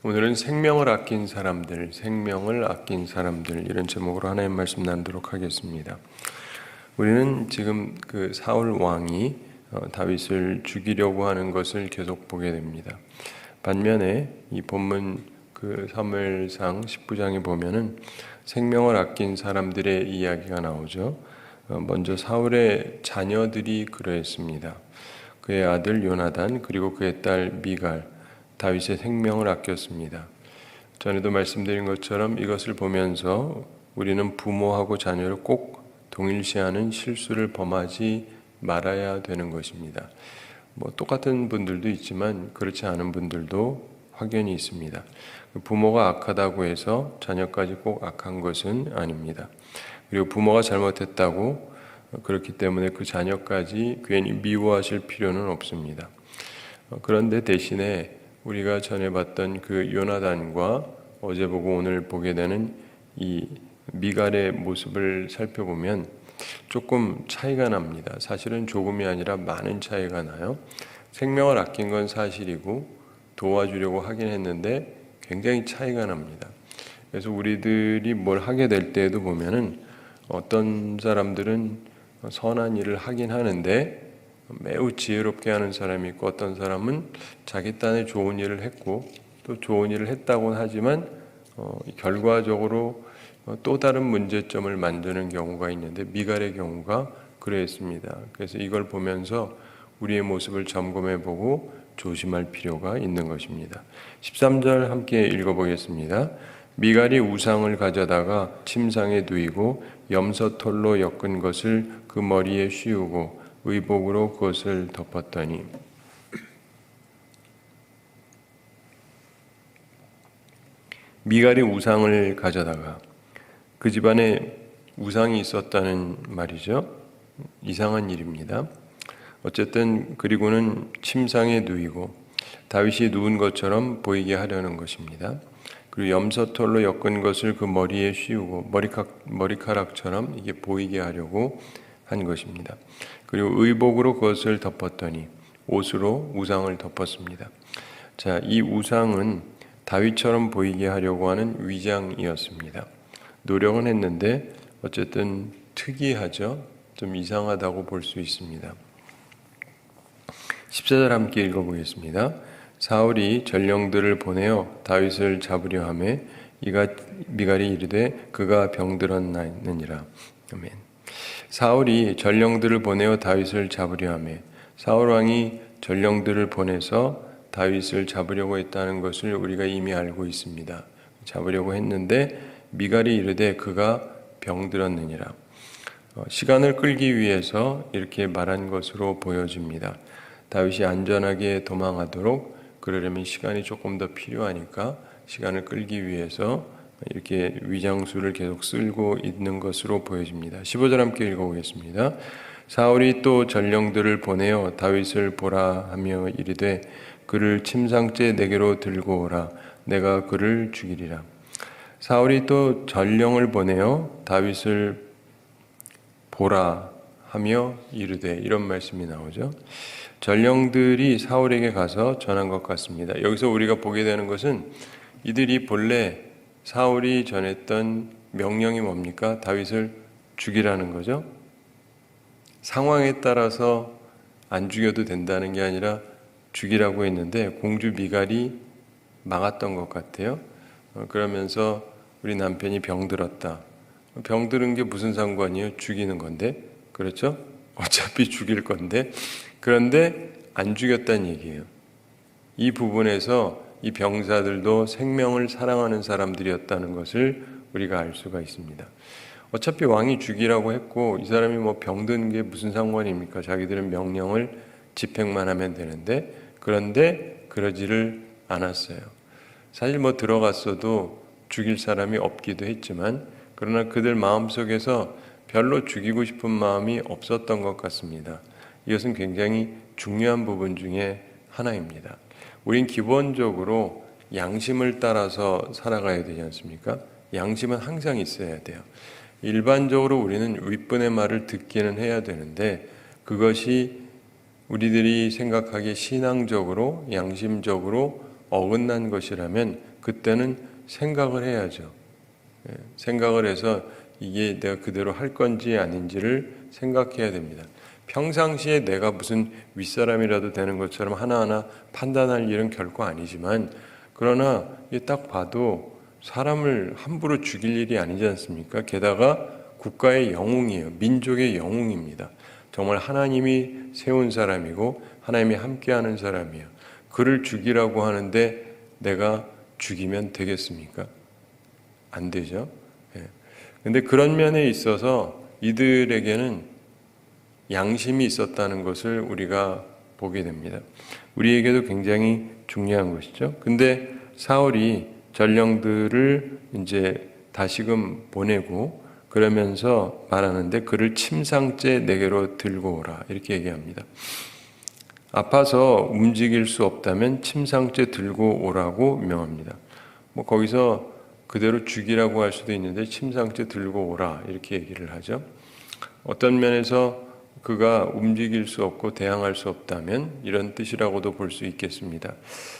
오늘은 생명을 아낀 사람들, 생명을 아낀 사람들 이런 제목으로 하나님 말씀 나누도록 하겠습니다. 우리는 지금 그 사울 왕이 다윗을 죽이려고 하는 것을 계속 보게 됩니다. 반면에 이 본문 그 사무엘상 19장에 보면은 생명을 아낀 사람들의 이야기가 나오죠. 먼저 사울의 자녀들이 그러했습니다. 그의 아들 요나단 그리고 그의 딸 미갈 다윗의 생명을 아꼈습니다. 전에도 말씀드린 것처럼 이것을 보면서 우리는 부모하고 자녀를 꼭 동일시하는 실수를 범하지 말아야 되는 것입니다. 똑같은 분들도 있지만 그렇지 않은 분들도 확연히 있습니다. 부모가 악하다고 해서 자녀까지 꼭 악한 것은 아닙니다. 그리고 부모가 잘못했다고 그렇기 때문에 그 자녀까지 괜히 미워하실 필요는 없습니다. 그런데 대신에 우리가 전에 봤던 그 요나단과 어제 보고 오늘 보게 되는 이 미갈의 모습을 살펴보면 조금 차이가 납니다. 사실은 조금이 아니라 많은 차이가 나요. 생명을 아낀 건 사실이고 도와주려고 하긴 했는데 굉장히 차이가 납니다. 그래서 우리들이 뭘 하게 될 때에도 보면은 어떤 사람들은 선한 일을 하긴 하는데 매우 지혜롭게 하는 사람이 있고 어떤 사람은 자기 딴에 좋은 일을 했고 또 좋은 일을 했다고는 하지만 결과적으로 또 다른 문제점을 만드는 경우가 있는데 미갈의 경우가 그랬습니다. 그래서 이걸 보면서 우리의 모습을 점검해보고 조심할 필요가 있는 것입니다. 13절 함께 읽어보겠습니다. 미갈이 우상을 가져다가 침상에 누이고 염소털로 엮은 것을 그 머리에 씌우고 의복으로 그것을 덮었더니 미갈이 우상을 가져다가 그 집안에 우상이 있었다는 말이죠. 이상한 일입니다. 어쨌든 그리고는 침상에 누이고 다윗이 누운 것처럼 보이게 하려는 것입니다. 그리고 염소털로 엮은 것을 그 머리에 씌우고 머리카락처럼 이게 보이게 하려고 한 것입니다. 그리고 의복으로 그것을 덮었더니 옷으로 우상을 덮었습니다. 자, 이 우상은 다윗처럼 보이게 하려고 하는 위장이었습니다. 노력은 했는데 어쨌든 특이하죠. 좀 이상하다고 볼 수 있습니다. 14절 함께 읽어보겠습니다. 사울이 전령들을 보내어 다윗을 잡으려 하매 미갈이 이르되 그가 병들었나이니라. 아멘. 사울이 전령들을 보내어 다윗을 잡으려 하매 사울 왕이 전령들을 보내서 다윗을 잡으려고 했다는 것을 우리가 이미 알고 있습니다. 잡으려고 했는데 미갈이 이르되 그가 병들었느니라. 시간을 끌기 위해서 이렇게 말한 것으로 보여집니다. 다윗이 안전하게 도망하도록 그러려면 시간이 조금 더 필요하니까 시간을 끌기 위해서 이렇게 위장수를 계속 쓸고 있는 것으로 보여집니다. 15절 함께 읽어보겠습니다. 사울이 또 전령들을 보내어 다윗을 보라 하며 이르되 그를 침상째 내게로 들고 오라. 내가 그를 죽이리라. 사울이 또 전령을 보내어 다윗을 보라 하며 이르되 이런 말씀이 나오죠. 전령들이 사울에게 가서 전한 것 같습니다. 여기서 우리가 보게 되는 것은 이들이 본래 사울이 전했던 명령이 뭡니까? 다윗을 죽이라는 거죠. 상황에 따라서 안 죽여도 된다는 게 아니라 죽이라고 했는데 공주 미갈이 막았던 것 같아요. 그러면서 우리 남편이 병들었다. 병들은 게 무슨 상관이에요? 죽이는 건데. 그렇죠? 어차피 죽일 건데. 그런데 안 죽였다는 얘기예요. 이 부분에서 이 병사들도 생명을 사랑하는 사람들이었다는 것을 우리가 알 수가 있습니다. 어차피 왕이 죽이라고 했고 이 사람이 병든 게 무슨 상관입니까? 자기들은 명령을 집행만 하면 되는데 그런데 그러지를 않았어요. 사실 들어갔어도 죽일 사람이 없기도 했지만 그러나 그들 마음속에서 별로 죽이고 싶은 마음이 없었던 것 같습니다. 이것은 굉장히 중요한 부분 중에 하나입니다. 우린 기본적으로 양심을 따라서 살아가야 되지 않습니까? 양심은 항상 있어야 돼요. 일반적으로 우리는 윗분의 말을 듣기는 해야 되는데 그것이 우리들이 생각하기에 신앙적으로 양심적으로 어긋난 것이라면 그때는 생각을 해야죠. 생각을 해서 이게 내가 그대로 할 건지 아닌지를 생각해야 됩니다. 평상시에 내가 무슨 윗사람이라도 되는 것처럼 하나하나 판단할 일은 결코 아니지만, 그러나 이게 딱 봐도 사람을 함부로 죽일 일이 아니지 않습니까? 게다가 국가의 영웅이에요. 민족의 영웅입니다. 정말 하나님이 세운 사람이고 하나님이 함께하는 사람이에요. 그를 죽이라고 하는데 내가 죽이면 되겠습니까? 안 되죠. 근데 그런 면에 있어서 이들에게는 양심이 있었다는 것을 우리가 보게 됩니다. 우리에게도 굉장히 중요한 것이죠. 근데 사울이 전령들을 이제 다시금 보내고 그러면서 말하는데 그를 침상째 내게로 들고 오라 이렇게 얘기합니다. 아파서 움직일 수 없다면 침상째 들고 오라고 명합니다. 거기서 그대로 죽이라고 할 수도 있는데 침상째 들고 오라 이렇게 얘기를 하죠. 어떤 면에서 그가 움직일 수 없고 대항할 수 없다면 이런 뜻이라고도 볼 수 있겠습니다.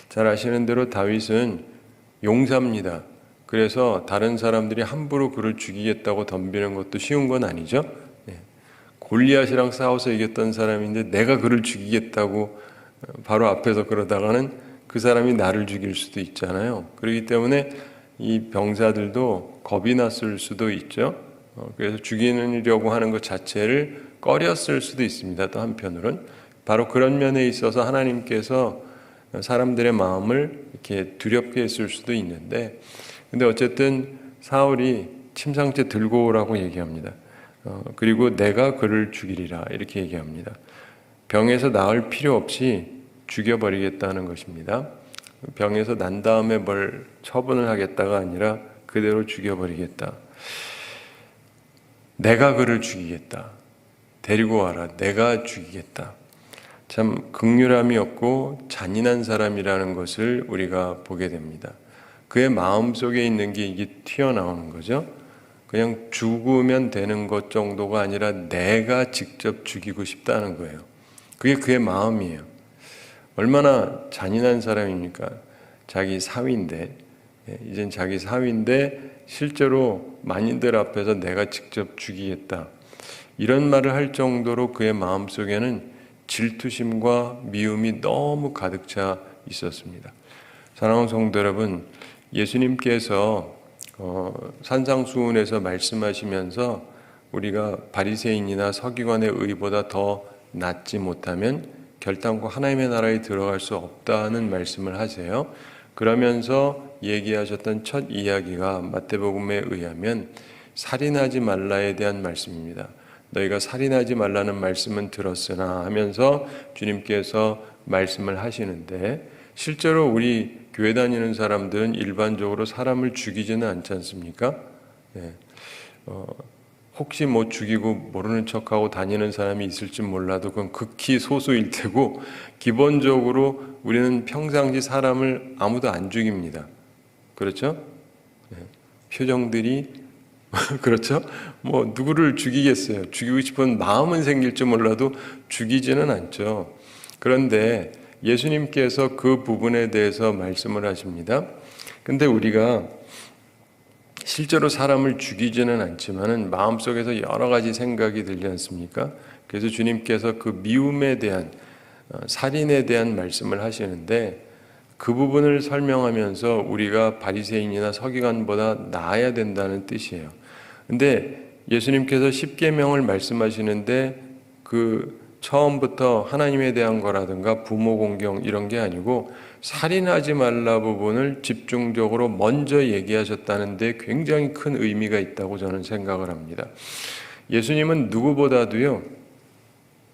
잘 아시는 대로 다윗은 용사입니다. 그래서 다른 사람들이 함부로 그를 죽이겠다고 덤비는 것도 쉬운 건 아니죠. 골리앗이랑 싸워서 이겼던 사람인데 내가 그를 죽이겠다고 바로 앞에서 그러다가는 그 사람이 나를 죽일 수도 있잖아요. 그렇기 때문에 이 병사들도 겁이 났을 수도 있죠. 그래서 죽이려고 하는 것 자체를 꺼렸을 수도 있습니다. 또 한편으로는 바로 그런 면에 있어서 하나님께서 사람들의 마음을 이렇게 두렵게 했을 수도 있는데, 근데 어쨌든 사울이 침상째 들고 오라고 얘기합니다. 그리고 내가 그를 죽이리라 이렇게 얘기합니다. 병에서 나을 필요 없이 죽여버리겠다는 것입니다. 병에서 난 다음에 뭘 처분을 하겠다가 아니라 그대로 죽여버리겠다. 내가 그를 죽이겠다. 데리고 와라. 내가 죽이겠다. 참 극률함이 없고 잔인한 사람이라는 것을 우리가 보게 됩니다. 그의 마음속에 있는 게 이게 튀어나오는 거죠. 그냥 죽으면 되는 것 정도가 아니라 내가 직접 죽이고 싶다는 거예요. 그게 그의 마음이에요. 얼마나 잔인한 사람입니까? 자기 사위인데, 이젠 자기 사위인데 실제로 만인들 앞에서 내가 직접 죽이겠다. 이런 말을 할 정도로 그의 마음속에는 질투심과 미움이 너무 가득 차 있었습니다. 사랑하는 성도 여러분, 예수님께서 산상수훈에서 말씀하시면서 우리가 바리새인이나 서기관의 의보다 더 낫지 못하면 결단코 하나님의 나라에 들어갈 수 없다는 말씀을 하세요. 그러면서 얘기하셨던 첫 이야기가 마태복음에 의하면 살인하지 말라에 대한 말씀입니다. 너희가 살인하지 말라는 말씀은 들었으나 하면서 주님께서 말씀을 하시는데, 실제로 우리 교회 다니는 사람들은 일반적으로 사람을 죽이지는 않지 않습니까? 혹시 죽이고 모르는 척하고 다니는 사람이 있을지 몰라도 그건 극히 소수일 테고, 기본적으로 우리는 평상시 사람을 아무도 안 죽입니다. 그렇죠? 표정들이 그렇죠? 누구를 죽이겠어요? 죽이고 싶은 마음은 생길지 몰라도 죽이지는 않죠. 그런데 예수님께서 그 부분에 대해서 말씀을 하십니다. 근데 우리가 실제로 사람을 죽이지는 않지만은 마음속에서 여러 가지 생각이 들지 않습니까? 그래서 주님께서 그 미움에 대한, 살인에 대한 말씀을 하시는데, 그 부분을 설명하면서 우리가 바리새인이나 서기관보다 나아야 된다는 뜻이에요. 근데 예수님께서 십계명을 말씀하시는데 그 처음부터 하나님에 대한 거라든가 부모 공경 이런 게 아니고 살인하지 말라 부분을 집중적으로 먼저 얘기하셨다는데 굉장히 큰 의미가 있다고 저는 생각을 합니다. 예수님은 누구보다도요,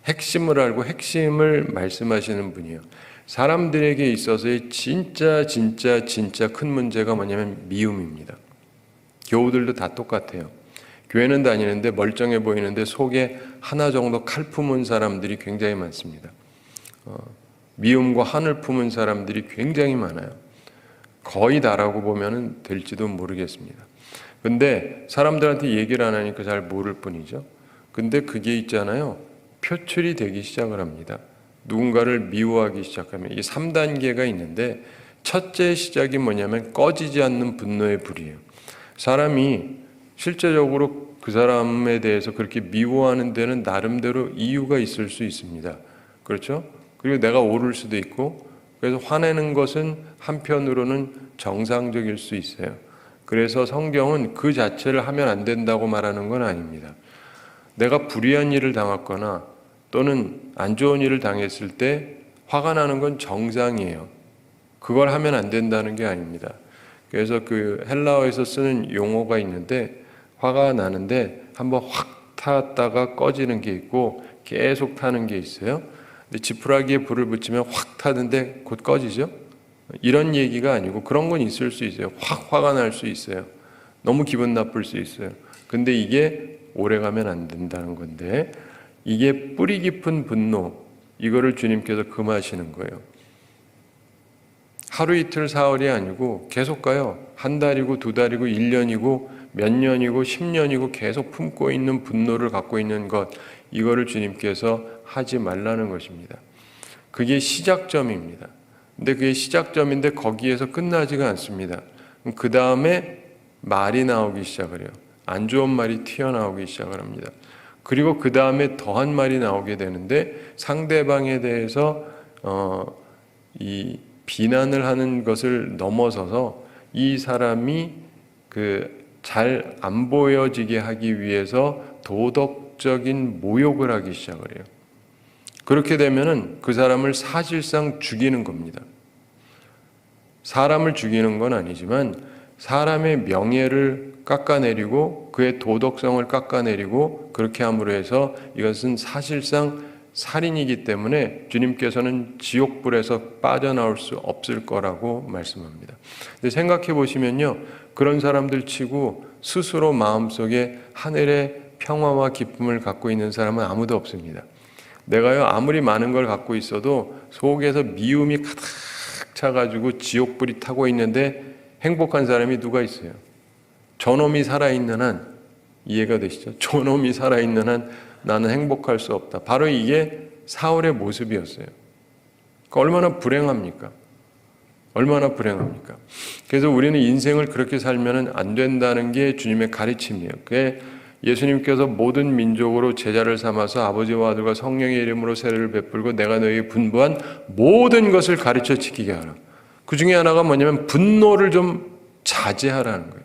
핵심을 알고 핵심을 말씀하시는 분이에요. 사람들에게 있어서의 진짜 큰 문제가 뭐냐면 미움입니다. 교우들도 다 똑같아요. 교회는 다니는데 멀쩡해 보이는데 속에 하나 정도 칼 품은 사람들이 굉장히 많습니다. 미움과 한을 품은 사람들이 굉장히 많아요. 거의 다라고 보면 될지도 모르겠습니다. 근데 사람들한테 얘기를 안 하니까 잘 모를 뿐이죠. 근데 그게 있잖아요. 표출이 되기 시작을 합니다. 누군가를 미워하기 시작하면 이게 3단계가 있는데, 첫째 시작이 뭐냐면 꺼지지 않는 분노의 불이에요. 사람이 실제적으로 그 사람에 대해서 그렇게 미워하는 데는 나름대로 이유가 있을 수 있습니다. 그렇죠? 그리고 내가 옳을 수도 있고, 그래서 화내는 것은 한편으로는 정상적일 수 있어요. 그래서 성경은 그 자체를 하면 안 된다고 말하는 건 아닙니다. 내가 불의한 일을 당했거나 또는 안 좋은 일을 당했을 때 화가 나는 건 정상이에요. 그걸 하면 안 된다는 게 아닙니다. 그래서 그 헬라어에서 쓰는 용어가 있는데, 화가 나는데 한번 확 탔다가 꺼지는 게 있고 계속 타는 게 있어요. 근데 지푸라기에 불을 붙이면 확 타는데 곧 꺼지죠. 이런 얘기가 아니고, 그런 건 있을 수 있어요. 확 화가 날 수 있어요. 너무 기분 나쁠 수 있어요. 근데 이게 오래가면 안 된다는 건데, 이게 뿌리 깊은 분노, 이거를 주님께서 금하시는 거예요. 하루 이틀 사흘이 아니고 계속 가요. 한 달이고 두 달이고 1년이고 몇 년이고 10년이고 계속 품고 있는 분노를 갖고 있는 것, 이거를 주님께서 하지 말라는 것입니다. 그게 시작점입니다. 근데 그게 시작점인데 거기에서 끝나지가 않습니다. 그 다음에 말이 나오기 시작을 해요. 안 좋은 말이 튀어나오기 시작을 합니다. 그리고 그 다음에 더한 말이 나오게 되는데, 상대방에 대해서 이 비난을 하는 것을 넘어서서 이 사람이 그 잘 안 보여지게 하기 위해서 도덕적인 모욕을 하기 시작을 해요. 그렇게 되면은 그 사람을 사실상 죽이는 겁니다. 사람을 죽이는 건 아니지만 사람의 명예를 깎아내리고 그의 도덕성을 깎아내리고, 그렇게 함으로 해서 이것은 사실상 살인이기 때문에 주님께서는 지옥불에서 빠져나올 수 없을 거라고 말씀합니다. 근데 생각해 보시면요, 그런 사람들 치고 스스로 마음속에 하늘의 평화와 기쁨을 갖고 있는 사람은 아무도 없습니다. 내가요, 아무리 많은 걸 갖고 있어도 속에서 미움이 가득 차가지고 지옥불이 타고 있는데 행복한 사람이 누가 있어요? 저놈이 살아있는 한, 이해가 되시죠? 저놈이 살아있는 한 나는 행복할 수 없다. 바로 이게 사울의 모습이었어요. 그러니까 얼마나 불행합니까? 얼마나 불행합니까? 그래서 우리는 인생을 그렇게 살면 안 된다는 게 주님의 가르침이에요. 그게 예수님께서 모든 민족으로 제자를 삼아서 아버지와 아들과 성령의 이름으로 세례를 베풀고 내가 너희에게 분부한 모든 것을 가르쳐 지키게 하라. 그 중에 하나가 뭐냐면 분노를 좀 자제하라는 거예요.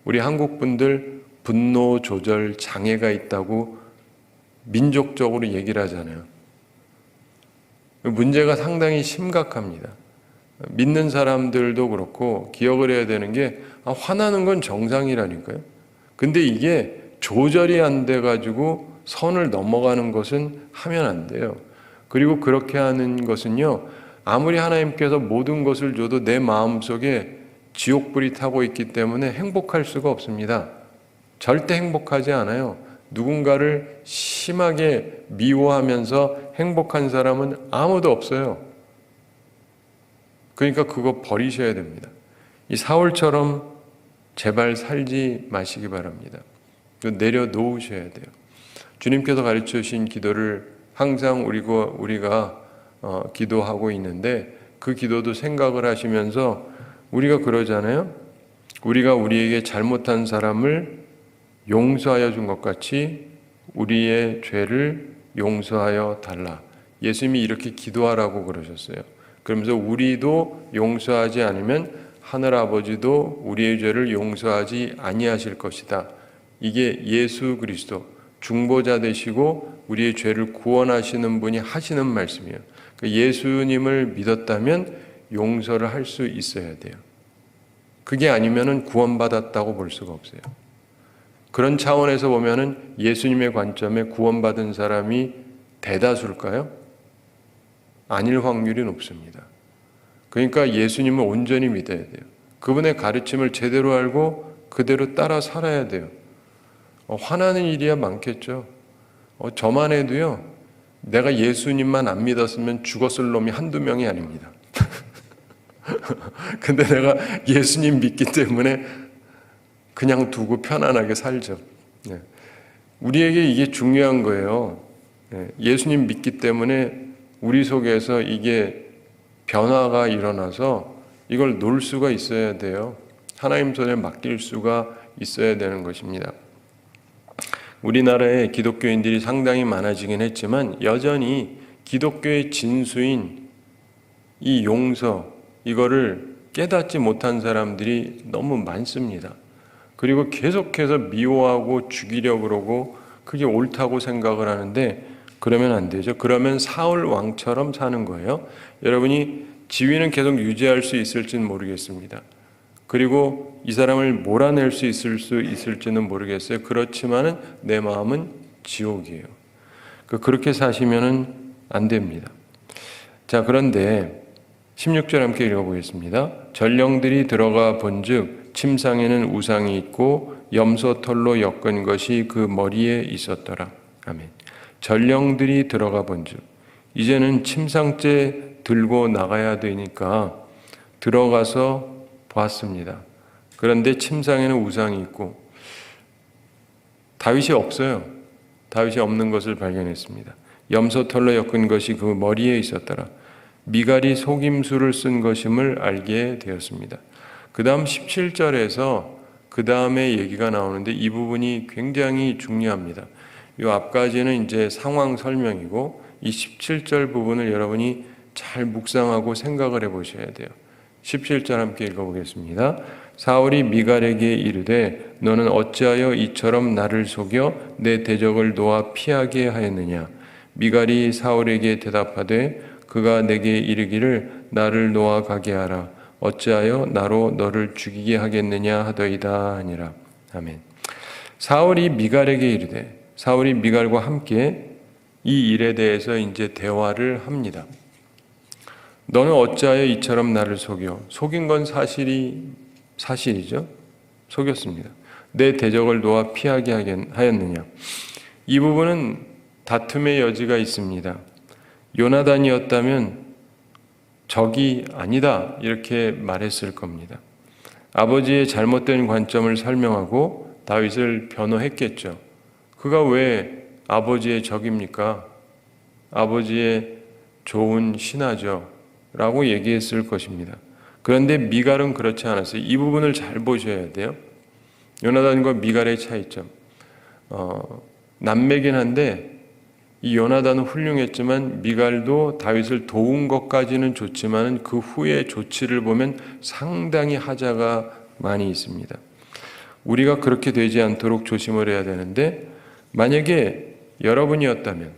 우리 한국 분들 분노 조절 장애가 있다고 민족적으로 얘기를 하잖아요. 문제가 상당히 심각합니다. 믿는 사람들도 그렇고 기억을 해야 되는 게, 화나는 건 정상이라니까요. 근데 이게 조절이 안 돼가지고 선을 넘어가는 것은 하면 안 돼요. 그리고 그렇게 하는 것은요, 아무리 하나님께서 모든 것을 줘도 내 마음속에 지옥불이 타고 있기 때문에 행복할 수가 없습니다. 절대 행복하지 않아요. 누군가를 심하게 미워하면서 행복한 사람은 아무도 없어요. 그러니까 그거 버리셔야 됩니다. 이 사울처럼 제발 살지 마시기 바랍니다. 내려놓으셔야 돼요. 주님께서 가르쳐 주신 기도를 항상 우리가 기도하고 있는데, 그 기도도 생각을 하시면서 우리가 그러잖아요. 우리가 우리에게 잘못한 사람을 용서하여 준 것 같이 우리의 죄를 용서하여 달라. 예수님이 이렇게 기도하라고 그러셨어요. 그러면서 우리도 용서하지 않으면 하늘아버지도 우리의 죄를 용서하지 아니하실 것이다. 이게 예수 그리스도 중보자 되시고 우리의 죄를 구원하시는 분이 하시는 말씀이에요. 예수님을 믿었다면 용서를 할 수 있어야 돼요. 그게 아니면은 구원받았다고 볼 수가 없어요. 그런 차원에서 보면은 예수님의 관점에 구원받은 사람이 대다수일까요? 아닐 확률이 높습니다. 그러니까 예수님을 온전히 믿어야 돼요. 그분의 가르침을 제대로 알고 그대로 따라 살아야 돼요. 화나는 일이야 많겠죠. 저만 해도요, 내가 예수님만 안 믿었으면 죽었을 놈이 한두 명이 아닙니다. 근데 내가 예수님 믿기 때문에 그냥 두고 편안하게 살죠. 우리에게 이게 중요한 거예요. 예수님 믿기 때문에 우리 속에서 이게 변화가 일어나서 이걸 놓을 수가 있어야 돼요. 하나님 손에 맡길 수가 있어야 되는 것입니다. 우리나라에 기독교인들이 상당히 많아지긴 했지만 여전히 기독교의 진수인 이 용서, 이거를 깨닫지 못한 사람들이 너무 많습니다. 그리고 계속해서 미워하고 죽이려고 그러고 그게 옳다고 생각을 하는데 그러면 안 되죠. 그러면 사울 왕처럼 사는 거예요. 여러분이 지위는 계속 유지할 수 있을지는 모르겠습니다. 그리고 이 사람을 몰아낼 수 있을지는 모르겠어요. 그렇지만은 내 마음은 지옥이에요. 그렇게 사시면은 안 됩니다. 자, 그런데 16절 함께 읽어보겠습니다. 전령들이 들어가 본즉 침상에는 우상이 있고 염소털로 엮은 것이 그 머리에 있었더라. 아멘. 전령들이 들어가 본즉, 이제는 침상째 들고 나가야 되니까 들어가서 봤습니다. 그런데 침상에는 우상이 있고 다윗이 없어요. 다윗이 없는 것을 발견했습니다. 염소털로 엮은 것이 그 머리에 있었더라. 미갈이 속임수를 쓴 것임을 알게 되었습니다. 그 다음 17절에서 그 다음에 얘기가 나오는데 이 부분이 굉장히 중요합니다. 이 앞까지는 이제 상황 설명이고 이 17절 부분을 여러분이 잘 묵상하고 생각을 해보셔야 돼요. 17절 함께 읽어보겠습니다. 사울이 미갈에게 이르되 너는 어찌하여 이처럼 나를 속여 내 대적을 놓아 피하게 하였느냐. 미갈이 사울에게 대답하되 그가 내게 이르기를 나를 놓아 가게 하라. 어찌하여 나로 너를 죽이게 하겠느냐 하더이다 하니라. 아멘. 사울이 미갈에게 이르되, 사울이 미갈과 함께 이 일에 대해서 이제 대화를 합니다. 너는 어찌하여 이처럼 나를 속여? 속인 건 사실이죠. 속였습니다. 내 대적을 놓아 피하게 하였느냐. 이 부분은 다툼의 여지가 있습니다. 요나단이었다면 적이 아니다 이렇게 말했을 겁니다. 아버지의 잘못된 관점을 설명하고 다윗을 변호했겠죠. 그가 왜 아버지의 적입니까? 아버지의 좋은 신하죠 라고 얘기했을 것입니다. 그런데 미갈은 그렇지 않았어요. 이 부분을 잘 보셔야 돼요. 요나단과 미갈의 차이점. 남매긴 한데 이 요나단은 훌륭했지만 미갈도 다윗을 도운 것까지는 좋지만 그 후의 조치를 보면 상당히 하자가 많이 있습니다. 우리가 그렇게 되지 않도록 조심을 해야 되는데 만약에 여러분이었다면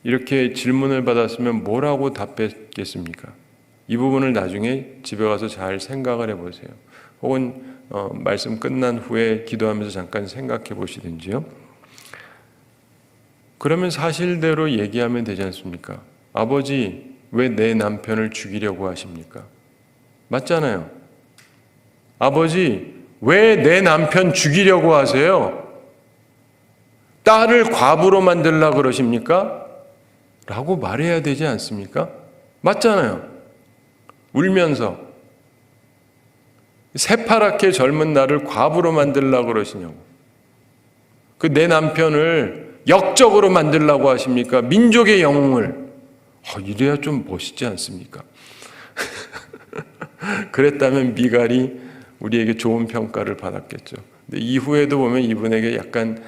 이렇게 질문을 받았으면 뭐라고 답했겠습니까? 이 부분을 나중에 집에 가서 잘 생각을 해보세요. 혹은 말씀 끝난 후에 기도하면서 잠깐 생각해 보시든지요. 그러면 사실대로 얘기하면 되지 않습니까? 아버지, 왜 내 남편을 죽이려고 하십니까? 맞잖아요. 아버지, 왜 내 남편 죽이려고 하세요? 딸을 과부로 만들려고 그러십니까? 라고 말해야 되지 않습니까? 맞잖아요. 울면서 새파랗게 젊은 나를 과부로 만들려고 그러시냐고. 그 내 남편을 역적으로 만들려고 하십니까? 민족의 영웅을. 이래야 좀 멋있지 않습니까? 그랬다면 미갈이 우리에게 좋은 평가를 받았겠죠. 근데 이후에도 보면 이분에게 약간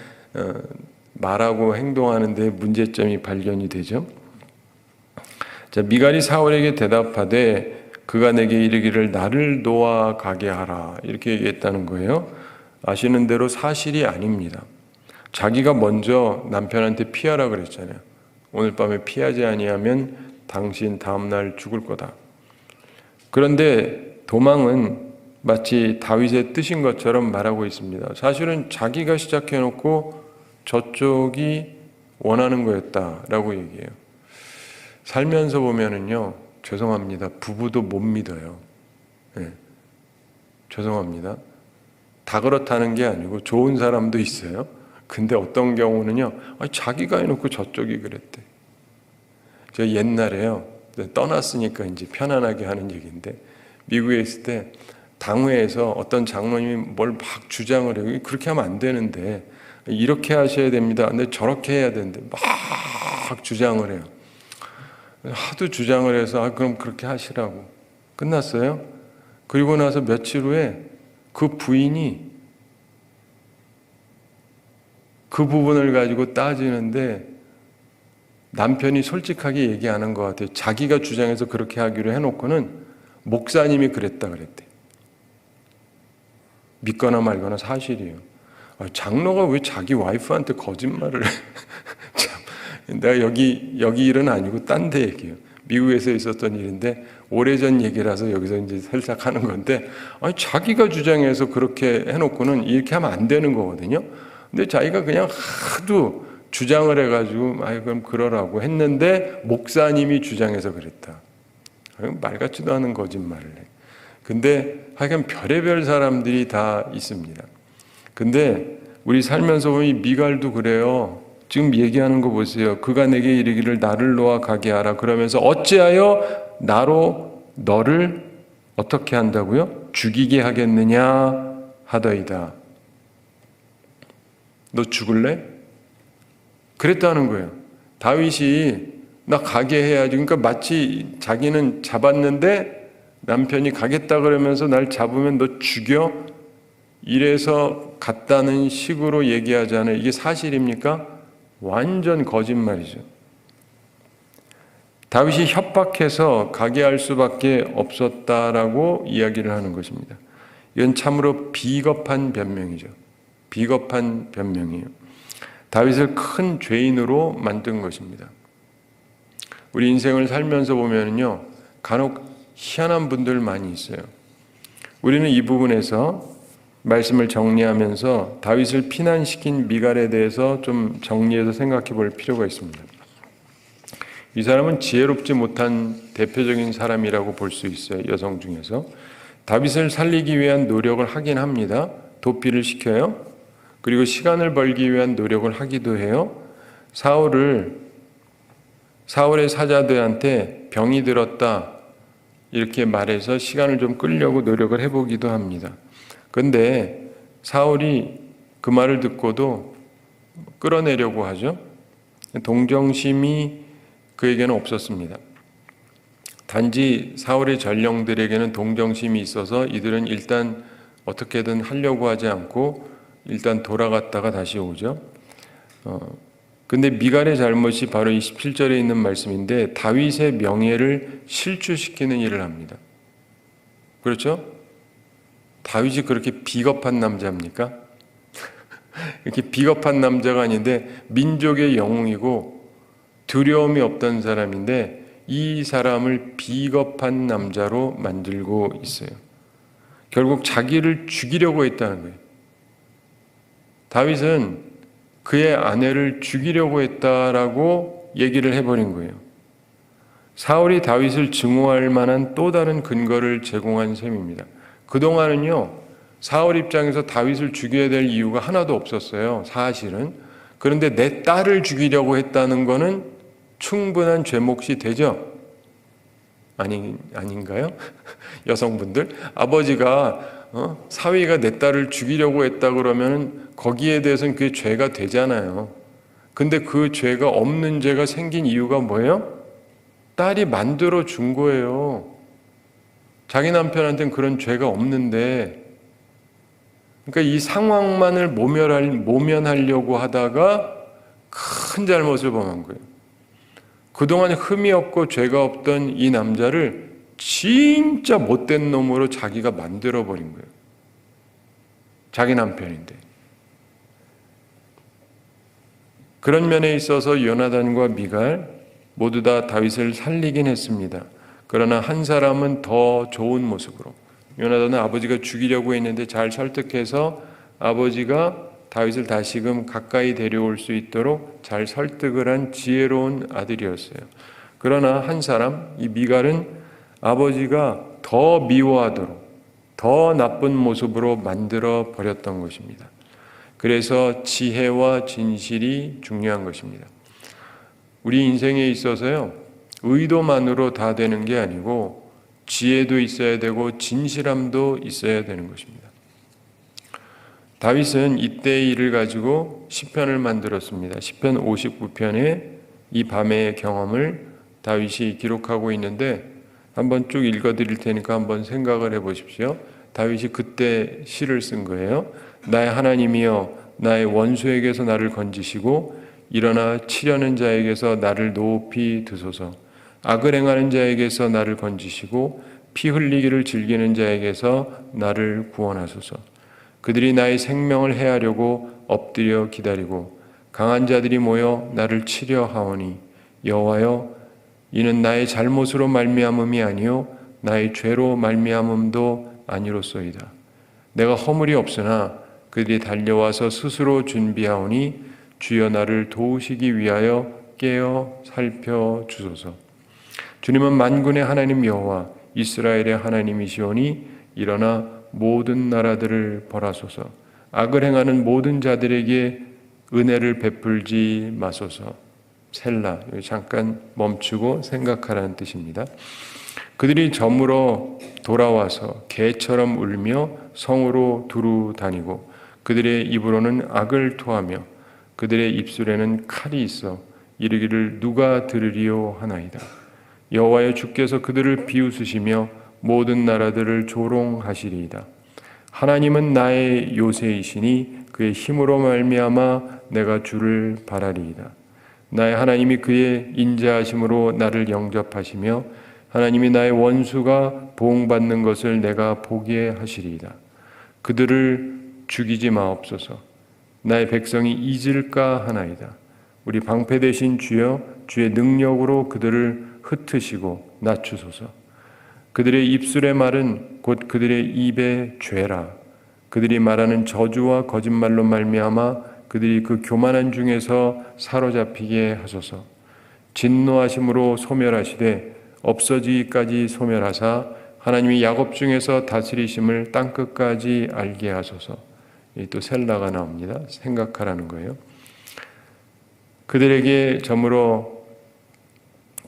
말하고 행동하는 데 문제점이 발견이 되죠. 자, 미갈이 사울에게 대답하되 그가 내게 이르기를 나를 놓아 가게 하라 이렇게 얘기했다는 거예요. 아시는 대로 사실이 아닙니다. 자기가 먼저 남편한테 피하라 그랬잖아요. 오늘 밤에 피하지 아니하면 당신 다음날 죽을 거다. 그런데 도망은 마치 다윗의 뜻인 것처럼 말하고 있습니다. 사실은 자기가 시작해놓고 저쪽이 원하는 거였다라고 얘기해요. 살면서 보면은요, 죄송합니다. 부부도 못 믿어요. 네. 죄송합니다. 다 그렇다는 게 아니고 좋은 사람도 있어요. 근데 어떤 경우는요, 자기가 해놓고 저쪽이 그랬대. 제가 옛날에요, 떠났으니까 이제 편안하게 하는 얘기인데, 미국에 있을 때 당회에서 어떤 장로님이 뭘 막 주장을 해요. 그렇게 하면 안 되는데, 이렇게 하셔야 됩니다. 근데 저렇게 해야 되는데, 막 주장을 해요. 하도 주장을 해서, 그럼 그렇게 하시라고. 끝났어요? 그리고 나서 며칠 후에 그 부인이 그 부분을 가지고 따지는데 남편이 솔직하게 얘기 안 한 것 같아요. 자기가 주장해서 그렇게 하기로 해놓고는 목사님이 그랬다 그랬대. 믿거나 말거나 사실이에요. 장로가 왜 자기 와이프한테 거짓말을 해? 참, 내가 여기 일은 아니고 딴 데 얘기해요. 미국에서 있었던 일인데 오래전 얘기라서 여기서 이제 살짝 하는 건데, 자기가 주장해서 그렇게 해놓고는 이렇게 하면 안 되는 거거든요. 근데 자기가 그냥 하도 주장을 해가지고 그럼 그러라고 했는데 목사님이 주장해서 그랬다. 말 같지도 않은 거짓말을 해. 근데 하여간 별의별 사람들이 다 있습니다. 근데 우리 살면서 보면 이 미갈도 그래요. 지금 얘기하는 거 보세요. 그가 내게 이르기를 나를 놓아 가게 하라. 그러면서 어찌하여 나로 너를 어떻게 한다고요? 죽이게 하겠느냐 하더이다. 너 죽을래? 그랬다는 거예요. 다윗이 나 가게 해야지. 그러니까 마치 자기는 잡았는데 남편이 가겠다 그러면서 날 잡으면 너 죽여? 이래서 갔다는 식으로 얘기하잖아요. 이게 사실입니까? 완전 거짓말이죠. 다윗이 협박해서 가게 할 수밖에 없었다라고 이야기를 하는 것입니다. 이건 참으로 비겁한 변명이죠. 비겁한 변명이에요. 다윗을 큰 죄인으로 만든 것입니다. 우리 인생을 살면서 보면요, 간혹 희한한 분들 많이 있어요. 우리는 이 부분에서 말씀을 정리하면서 다윗을 피난시킨 미갈에 대해서 좀 정리해서 생각해 볼 필요가 있습니다. 이 사람은 지혜롭지 못한 대표적인 사람이라고 볼 수 있어요. 여성 중에서. 다윗을 살리기 위한 노력을 하긴 합니다. 도피를 시켜요. 그리고 시간을 벌기 위한 노력을 하기도 해요. 사울의 사자들한테 병이 들었다 이렇게 말해서 시간을 좀 끌려고 노력을 해보기도 합니다. 그런데 사울이 그 말을 듣고도 끌어내려고 하죠. 동정심이 그에게는 없었습니다. 단지 사울의 전령들에게는 동정심이 있어서 이들은 일단 어떻게든 하려고 하지 않고 일단 돌아갔다가 다시 오죠. 근데 미갈의 잘못이 바로 이 17절에 있는 말씀인데 다윗의 명예를 실추시키는 일을 합니다. 그렇죠? 다윗이 그렇게 비겁한 남자입니까? 이렇게 비겁한 남자가 아닌데 민족의 영웅이고 두려움이 없던 사람인데 이 사람을 비겁한 남자로 만들고 있어요. 결국 자기를 죽이려고 했다는 거예요. 다윗은 그의 아내를 죽이려고 했다라고 얘기를 해버린 거예요. 사울이 다윗을 증오할 만한 또 다른 근거를 제공한 셈입니다. 그동안은요, 사울 입장에서 다윗을 죽여야 될 이유가 하나도 없었어요, 사실은. 그런데 내 딸을 죽이려고 했다는 거는 충분한 죄몫이 되죠? 아닌가요? 여성분들? 아버지가, 사위가 내 딸을 죽이려고 했다 그러면 거기에 대해서는 그게 죄가 되잖아요. 근데 그 죄가 없는 죄가 생긴 이유가 뭐예요? 딸이 만들어 준 거예요. 자기 남편한테는 그런 죄가 없는데, 그러니까 이 상황만을 모면하려고 하다가 큰 잘못을 범한 거예요. 그동안 흠이 없고 죄가 없던 이 남자를 진짜 못된 놈으로 자기가 만들어버린 거예요. 자기 남편인데. 그런 면에 있어서 요나단과 미갈 모두 다 다윗을 살리긴 했습니다. 그러나 한 사람은 더 좋은 모습으로, 요나단은 아버지가 죽이려고 했는데 잘 설득해서 아버지가 다윗을 다시금 가까이 데려올 수 있도록 잘 설득을 한 지혜로운 아들이었어요. 그러나 한 사람, 이 미갈은 아버지가 더 미워하도록 더 나쁜 모습으로 만들어 버렸던 것입니다. 그래서 지혜와 진실이 중요한 것입니다. 우리 인생에 있어서요, 의도만으로 다 되는 게 아니고 지혜도 있어야 되고 진실함도 있어야 되는 것입니다. 다윗은 이때의 일을 가지고 시편을 만들었습니다. 시편 59편에 이 밤의 경험을 다윗이 기록하고 있는데 한번 쭉 읽어드릴 테니까 한번 생각을 해보십시오. 다윗이 그때 시를 쓴 거예요. 나의 하나님이여 나의 원수에게서 나를 건지시고 일어나 치려는 자에게서 나를 높이 드소서. 악을 행하는 자에게서 나를 건지시고 피 흘리기를 즐기는 자에게서 나를 구원하소서. 그들이 나의 생명을 해하려고 엎드려 기다리고 강한 자들이 모여 나를 치려 하오니 여호와여 이는 나의 잘못으로 말미암음이 아니요 나의 죄로 말미암음도 아니로소이다. 내가 허물이 없으나 그들이 달려와서 스스로 준비하오니 주여 나를 도우시기 위하여 깨어 살펴주소서. 주님은 만군의 하나님 여호와 이스라엘의 하나님이시오니 일어나 모든 나라들을 벌하소서. 악을 행하는 모든 자들에게 은혜를 베풀지 마소서. 셀라. 여기 잠깐 멈추고 생각하라는 뜻입니다. 그들이 저물어 돌아와서 개처럼 울며 성으로 두루 다니고 그들의 입으로는 악을 토하며 그들의 입술에는 칼이 있어 이르기를 누가 들으리요 하나이다. 여호와여 주께서 그들을 비웃으시며 모든 나라들을 조롱하시리이다. 하나님은 나의 요새이시니 그의 힘으로 말미암아 내가 주를 바라리이다. 나의 하나님이 그의 인자하심으로 나를 영접하시며 하나님이 나의 원수가 보응받는 것을 내가 보게 하시리이다. 그들을 죽이지 마옵소서. 나의 백성이 잊을까 하나이다. 우리 방패 되신 주여 주의 능력으로 그들을 흩으시고 낮추소서. 그들의 입술의 말은 곧 그들의 입의 죄라. 그들이 말하는 저주와 거짓말로 말미암아 그들이 그 교만한 중에서 사로잡히게 하소서. 진노하심으로 소멸하시되 없어지기까지 소멸하사 하나님이 야곱 중에서 다스리심을 땅끝까지 알게 하소서. 또 셀라가 나옵니다. 생각하라는 거예요. 그들에게 저물어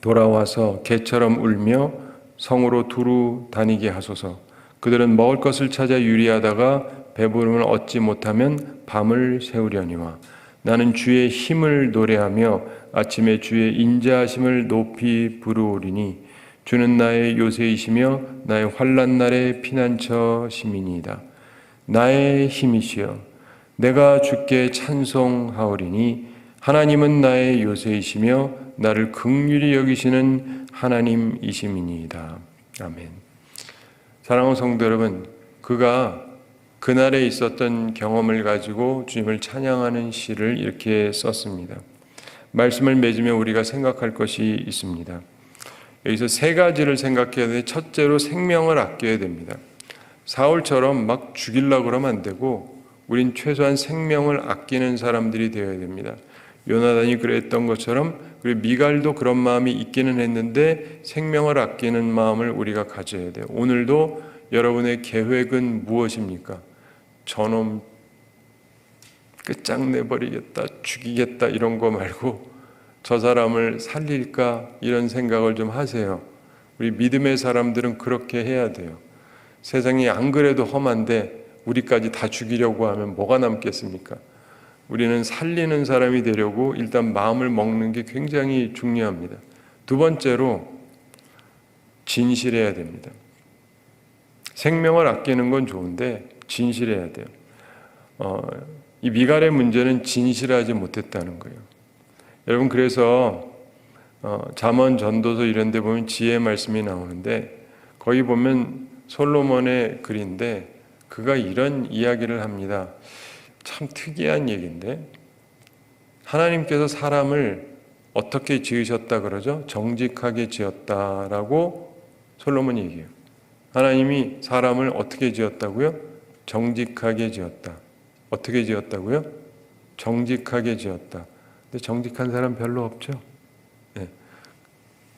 돌아와서 개처럼 울며 성으로 두루 다니게 하소서. 그들은 먹을 것을 찾아 유리하다가 배부름을 얻지 못하면 밤을 새우려니와 나는 주의 힘을 노래하며 아침에 주의 인자하심을 높이 부르오리니 주는 나의 요새이시며 나의 환난 날의 피난처 시민이다. 나의 힘이시여 내가 주께 찬송하오리니 하나님은 나의 요새이시며 나를 긍휼히 여기시는 하나님이심이니이다. 아멘. 사랑하는 성도 여러분, 그가 그날에 있었던 경험을 가지고 주님을 찬양하는 시를 이렇게 썼습니다. 말씀을 맺으며 우리가 생각할 것이 있습니다. 여기서 세 가지를 생각해야 되는데 첫째로 생명을 아껴야 됩니다. 사울처럼 막 죽이려고 그러면 안 되고 우린 최소한 생명을 아끼는 사람들이 되어야 됩니다. 요나단이 그랬던 것처럼 그리고 미갈도 그런 마음이 있기는 했는데 생명을 아끼는 마음을 우리가 가져야 돼요. 오늘도 여러분의 계획은 무엇입니까? 저놈 끝장내버리겠다, 죽이겠다 이런 거 말고 저 사람을 살릴까 이런 생각을 좀 하세요. 우리 믿음의 사람들은 그렇게 해야 돼요. 세상이 안 그래도 험한데 우리까지 다 죽이려고 하면 뭐가 남겠습니까? 우리는 살리는 사람이 되려고 일단 마음을 먹는 게 굉장히 중요합니다. 두 번째로 진실해야 됩니다. 생명을 아끼는 건 좋은데 진실해야 돼요. 이 미갈의 문제는 진실하지 못했다는 거예요. 여러분 그래서 잠언 전도서 이런 데 보면 지혜의 말씀이 나오는데 거기 보면 솔로몬의 글인데 그가 이런 이야기를 합니다. 참 특이한 얘기인데 하나님께서 사람을 어떻게 지으셨다 그러죠? 정직하게 지었다라고 솔로몬이 얘기해요. 하나님이 사람을 어떻게 지었다고요? 정직하게 지었다. 어떻게 지었다고요? 정직하게 지었다. 근데 정직한 사람 별로 없죠. 네.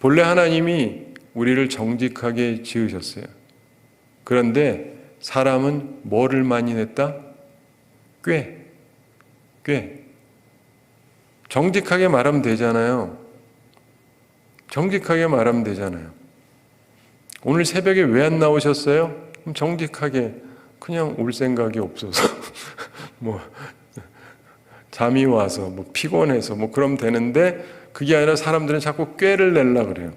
본래 하나님이 우리를 정직하게 지으셨어요. 그런데 사람은 뭐를 많이 냈다? 꽤. 정직하게 말하면 되잖아요. 정직하게 말하면 되잖아요. 오늘 새벽에 왜 안 나오셨어요? 그럼 정직하게 그냥 올 생각이 없어서 뭐 잠이 와서 뭐 피곤해서 뭐 그럼 되는데 그게 아니라 사람들은 자꾸 꾀를 내려고 그래요.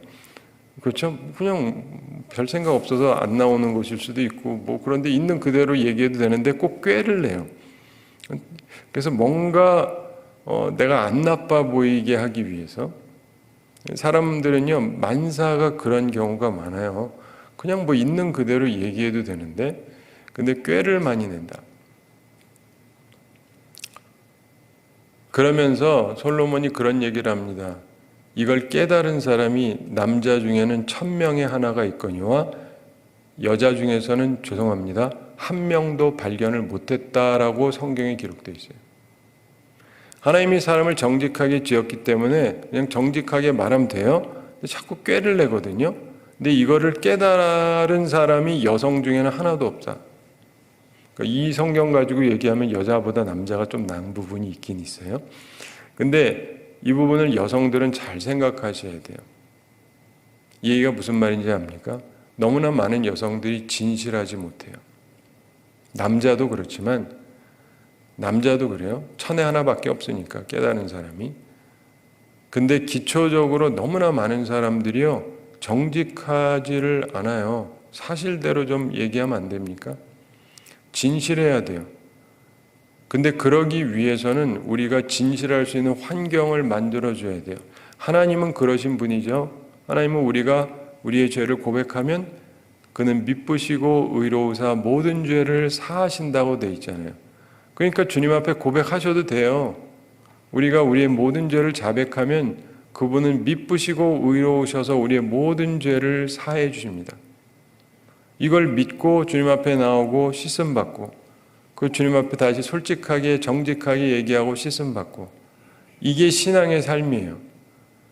그렇죠? 그냥 별 생각 없어서 안 나오는 것일 수도 있고, 뭐 그런데 있는 그대로 얘기해도 되는데 꼭 꾀를 내요. 그래서 뭔가 내가 안 나빠 보이게 하기 위해서 사람들은요, 만사가 그런 경우가 많아요. 그냥 뭐 있는 그대로 얘기해도 되는데, 근데 꾀를 많이 낸다. 그러면서 솔로몬이 그런 얘기를 합니다. 이걸 깨달은 사람이 남자 중에는 1000명의 하나가 있거니와 여자 중에서는 죄송합니다. 1명도 발견을 못했다라고 성경에 기록되어 있어요. 하나님이 사람을 정직하게 지었기 때문에 그냥 정직하게 말하면 돼요. 자꾸 꾀를 내거든요. 근데 이거를 깨달은 사람이 여성 중에는 하나도 없다. 그러니까 이 성경 가지고 얘기하면 여자보다 남자가 좀 나은 부분이 있긴 있어요. 근데 이 부분을 여성들은 잘 생각하셔야 돼요. 이 얘기가 무슨 말인지 압니까? 너무나 많은 여성들이 진실하지 못해요. 남자도 그렇지만 남자도 그래요. 천에 하나밖에 없으니까 깨달은 사람이. 근데 기초적으로 너무나 많은 사람들이요 정직하지를 않아요. 사실대로 좀 얘기하면 안 됩니까? 진실해야 돼요. 근데 그러기 위해서는 우리가 진실할 수 있는 환경을 만들어줘야 돼요. 하나님은 그러신 분이죠. 하나님은 우리가 우리의 죄를 고백하면 그는 미쁘시고 의로우사 모든 죄를 사하신다고 돼 있잖아요. 그러니까 주님 앞에 고백하셔도 돼요. 우리가 우리의 모든 죄를 자백하면 그분은 미쁘시고 의로우셔서 우리의 모든 죄를 사해 주십니다. 이걸 믿고 주님 앞에 나오고 씻음 받고 그 주님 앞에 다시 솔직하게 정직하게 얘기하고 씻음 받고 이게 신앙의 삶이에요.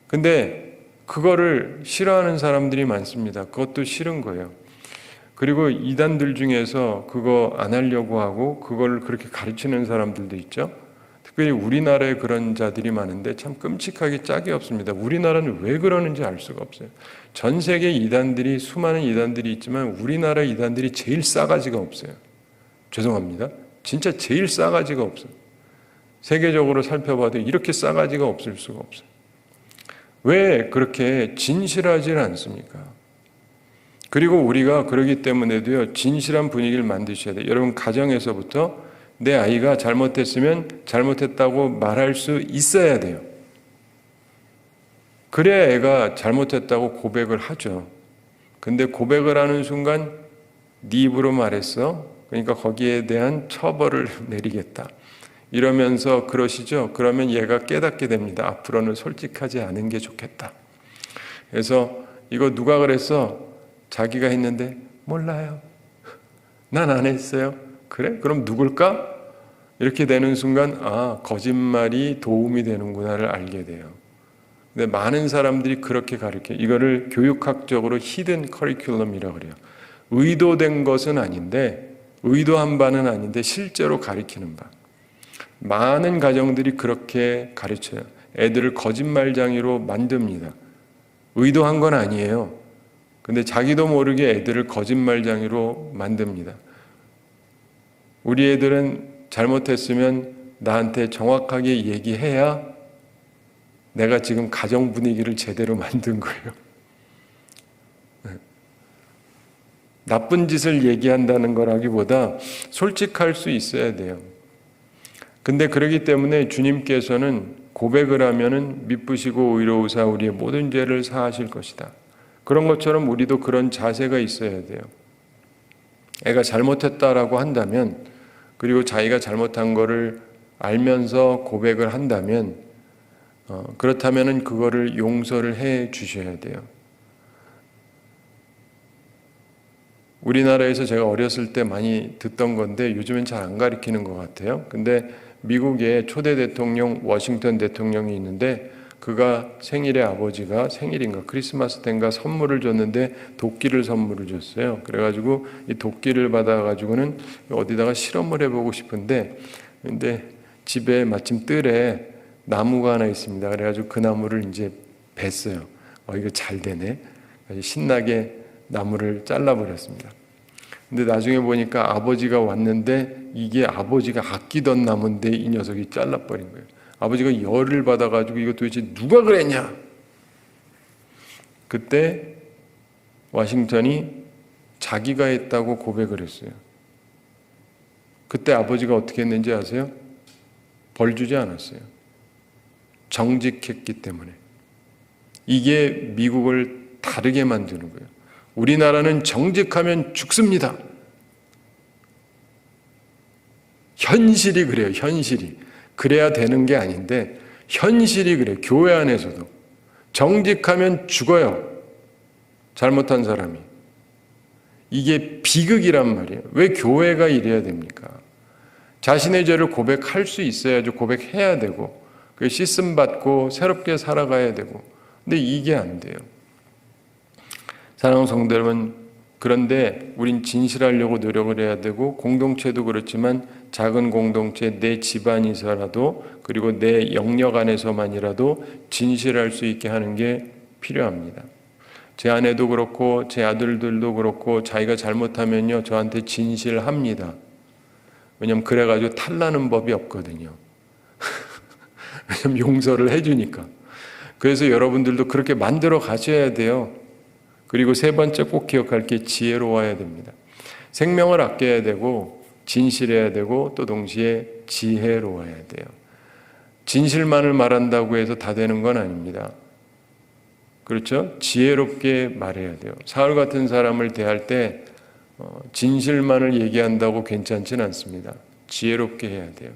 근데 그거를 싫어하는 사람들이 많습니다. 그것도 싫은 거예요. 그리고 이단들 중에서 그거 안 하려고 하고 그걸 그렇게 가르치는 사람들도 있죠. 특별히 우리나라에 그런 자들이 많은데 참 끔찍하게 짝이 없습니다. 우리나라는 왜 그러는지 알 수가 없어요. 전 세계 이단들이 수많은 이단들이 있지만 우리나라 이단들이 제일 싸가지가 없어요. 죄송합니다. 진짜 제일 싸가지가 없어요. 세계적으로 살펴봐도 이렇게 싸가지가 없을 수가 없어요. 왜 그렇게 진실하지 않습니까? 그리고 우리가 그러기 때문에도요, 진실한 분위기를 만드셔야 돼요. 여러분, 가정에서부터 내 아이가 잘못했으면 잘못했다고 말할 수 있어야 돼요. 그래야 애가 잘못했다고 고백을 하죠. 근데 고백을 하는 순간 네 입으로 말했어. 그러니까 거기에 대한 처벌을 내리겠다. 이러면서 그러시죠. 그러면 얘가 깨닫게 됩니다. 앞으로는 솔직하지 않은 게 좋겠다. 그래서 이거 누가 그랬어? 자기가 했는데 몰라요. 난 안 했어요. 그래? 그럼 누굴까? 이렇게 되는 순간 거짓말이 도움이 되는구나를 알게 돼요. 근데 많은 사람들이 그렇게 가르쳐요. 이거를 교육학적으로 히든 커리큘럼이라고 그래요. 의도된 것은 아닌데 의도한 바는 아닌데 실제로 가르치는 바. 많은 가정들이 그렇게 가르쳐요. 애들을 거짓말쟁이로 만듭니다. 의도한 건 아니에요. 근데 자기도 모르게 애들을 거짓말쟁이로 만듭니다. 우리 애들은 잘못했으면 나한테 정확하게 얘기해야 내가 지금 가정 분위기를 제대로 만든 거예요. 나쁜 짓을 얘기한다는 거라기보다 솔직할 수 있어야 돼요. 근데 그러기 때문에 주님께서는 고백을 하면은 미쁘시고 의로우사 우리의 모든 죄를 사하실 것이다. 그런 것처럼 우리도 그런 자세가 있어야 돼요. 애가 잘못했다라고 한다면, 그리고 자기가 잘못한 거를 알면서 고백을 한다면, 그렇다면은 그거를 용서를 해 주셔야 돼요. 우리나라에서 제가 어렸을 때 많이 듣던 건데 요즘엔 잘 안 가르치는 것 같아요. 근데 미국의 초대 대통령 워싱턴 대통령이 있는데 그가 생일에 아버지가 생일인가 크리스마스 때인가 선물을 줬는데 도끼를 선물을 줬어요. 그래가지고 이 도끼를 받아가지고는 어디다가 실험을 해보고 싶은데 근데 집에 마침 뜰에 나무가 하나 있습니다. 그래가지고 그 나무를 이제 뱄어요. 이거 잘 되네. 신나게 나무를 잘라버렸습니다. 근데 나중에 보니까 아버지가 왔는데 이게 아버지가 아끼던 나무인데 이 녀석이 잘라버린 거예요. 아버지가 열을 받아가지고 이거 도대체 누가 그랬냐? 그때 워싱턴이 자기가 했다고 고백을 했어요. 그때 아버지가 어떻게 했는지 아세요? 벌 주지 않았어요. 정직했기 때문에. 이게 미국을 다르게 만드는 거예요. 우리나라는 정직하면 죽습니다. 현실이 그래요. 현실이. 그래야 되는 게 아닌데 현실이 그래요. 교회 안에서도. 정직하면 죽어요. 잘못한 사람이. 이게 비극이란 말이에요. 왜 교회가 이래야 됩니까? 자신의 죄를 고백할 수 있어야죠. 고백해야 되고 그 씻음 받고 새롭게 살아가야 되고. 근데 이게 안 돼요. 사랑하는 성도 여러분, 그런데 우린 진실하려고 노력을 해야 되고 공동체도 그렇지만 작은 공동체 내 집안에서라도 그리고 내 영역 안에서만이라도 진실할 수 있게 하는 게 필요합니다. 제 아내도 그렇고 제 아들들도 그렇고 자기가 잘못하면요 저한테 진실합니다. 왜냐하면 그래가지고 탈나는 법이 없거든요. 왜냐하면 용서를 해주니까. 그래서 여러분들도 그렇게 만들어 가셔야 돼요. 그리고 세 번째 꼭 기억할 게 지혜로워야 됩니다. 생명을 아껴야 되고 진실해야 되고 또 동시에 지혜로워야 돼요. 진실만을 말한다고 해서 다 되는 건 아닙니다. 그렇죠? 지혜롭게 말해야 돼요. 사울 같은 사람을 대할 때 진실만을 얘기한다고 괜찮지는 않습니다. 지혜롭게 해야 돼요.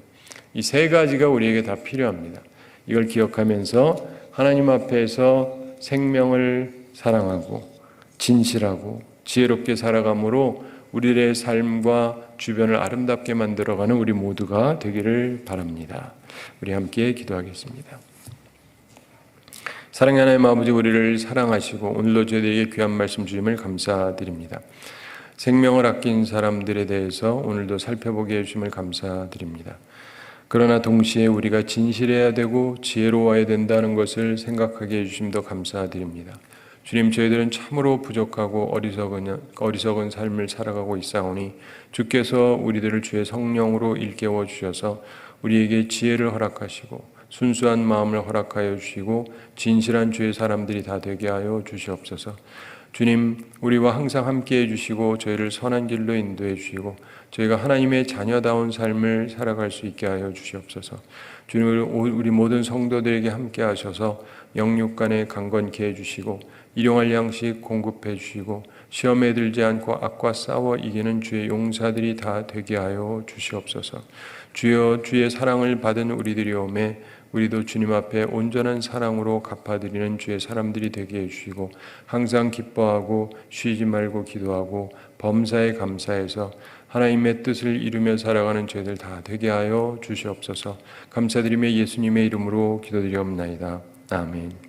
이 세 가지가 우리에게 다 필요합니다. 이걸 기억하면서 하나님 앞에서 생명을 사랑하고 진실하고 지혜롭게 살아감으로 우리의 삶과 주변을 아름답게 만들어가는 우리 모두가 되기를 바랍니다. 우리 함께 기도하겠습니다. 사랑의 하나님 아버지, 우리를 사랑하시고 오늘도 저희에게 귀한 말씀 주심을 감사드립니다. 생명을 아낀 사람들에 대해서 오늘도 살펴보게 해주심을 감사드립니다. 그러나 동시에 우리가 진실해야 되고 지혜로워야 된다는 것을 생각하게 해주심도 감사드립니다. 주님, 저희들은 참으로 부족하고 어리석은 삶을 살아가고 있사오니 주께서 우리들을 주의 성령으로 일깨워 주셔서 우리에게 지혜를 허락하시고 순수한 마음을 허락하여 주시고 진실한 주의 사람들이 다 되게 하여 주시옵소서. 주님, 우리와 항상 함께해 주시고 저희를 선한 길로 인도해 주시고 저희가 하나님의 자녀다운 삶을 살아갈 수 있게 하여 주시옵소서. 주님, 우리 모든 성도들에게 함께 하셔서 영육간에 강건케 해주시고 일용할 양식 공급해 주시고 시험에 들지 않고 악과 싸워 이기는 주의 용사들이 다 되게 하여 주시옵소서. 주여, 주의 사랑을 받은 우리들이오매 우리도 주님 앞에 온전한 사랑으로 갚아드리는 주의 사람들이 되게 해주시고 항상 기뻐하고 쉬지 말고 기도하고 범사에 감사해서 하나님의 뜻을 이루며 살아가는 저희들 다 되게 하여 주시옵소서. 감사드리며 예수님의 이름으로 기도드리옵나이다. 아멘.